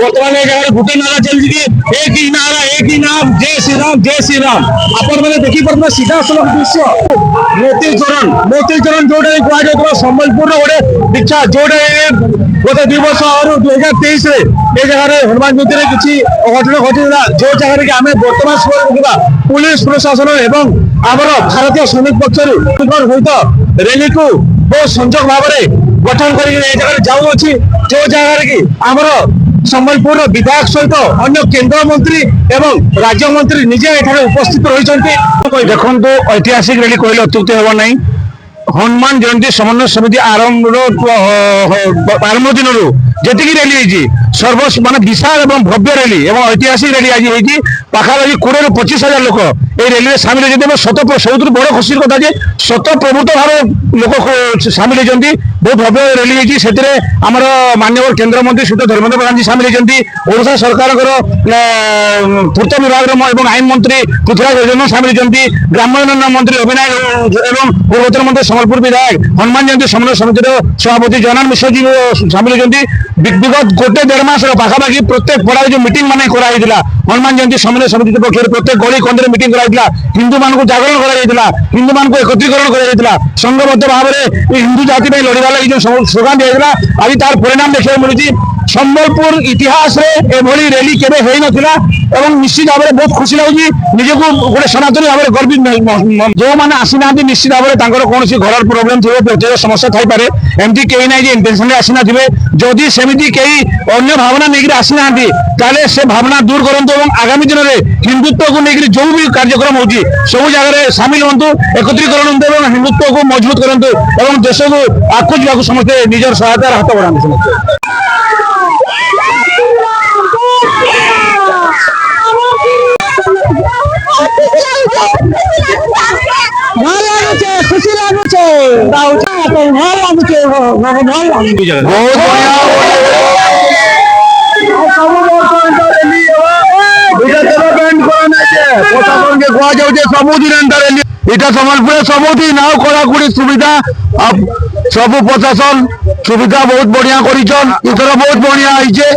बर्तमान गोटे नारा चलती एक ही नारा एक ही नाम जय श्री राम जय श्री राम। आपण मैंने देखिपे सीधा सड़क दृश्य मोतीचरण जोटा कह सम्बलपुर गोटे दीक्षा जोटा गत 2 वर्ष 2023 ये जगह हनुमान ज्योति किसी अघटन घटी जो जगह कि आम बर्तमान समय देखा पुलिस प्रशासन एवं आमर भारतीय सैनिक पक्षर सहित रैली को बहुत संजोग भाव में गठन कर जाऊँगी जो जगह कि आमर सम्बलपुर विधायक सहित अन्य केंद्र मंत्री एवं राज्य मंत्री निजे उपस्थित रही देखो ऐतिहासिक रैली कहले अत्युक्ति हेब ना। हनुमान जयंती समन्वय समिति आरंभ दिन जी रैली सर्वस मान विशाल एवं भव्य रैली और ऐतिहासिक रैली आज होती पाखापाखि 20 ରୁ 25,000 लोक ये रैली सामिल होती सब बड़ खुशी कथा शत प्रभुत भाव लोक सामिल होती बहुत भव्य रैली होती से माननीय केंद्र मंत्री श्री धर्मेंद्र प्रधान जी सामिल होती ओडिशा सरकार पूर्त विभाग आईन मंत्री पृथ्वीराज योजना सामिल होती ग्राम्योन्नयन मंत्री अभिनय एवं पूर्वोत्तर मंत्री सम्बलपुर विधायक हनुमान जयंती समन्वय समिति सभापति जयनारायण मिश्र जी सामिल होती विगत 1.5 मास पाखापाखि प्रत्येक पड़ा जो मीटिंग मान कराइला हनुमान जयंती समन्वय समिति पक्ष प्रत्येक गली कंदे मीटिंग कराइला हिंदू मान जागरण कराइला हिंदू मान एकत्रीकरण कराइला संघबद्ध भाव में हिंदू जाति में लड़वा लगी जो स्लोगान दिया आज तार परिणाम देखा मिलूँ सम्बलपुर इतिहास एभली रैली केबे होई नथिला एवं निश्चित भाव में बहुत खुशी लगी निजको गोटे सनातनी भाव में गर्वित जो मैंने आसी ना निश्चित भाव में कौन घर प्रोब्लेम थी व्यक्तिगत समस्या थी पारे एमती कहीं ना इंटेंशन में आसी ना जदि सेमती कई अन्य भावना नहीं आसी ना से भावना दूर करूँ और आगामी दिन में हिंदुत्व को लेकर जो भी कार्यक्रम हो सब जगह सामिल हूँ एकत्रीकरण हूँ हिंदुत्व को मजबूत करूँ और देश को आगू जावाक समस्ते निजर सहायतार हाथ बढ़ाते समस्ते। खुशी लगुचे सम्बलपुर सबुदिन कड़ाकड़ी सुविधा सब प्रशासन सुविधा बहुत बढ़िया कर बहुत बढ़िया जय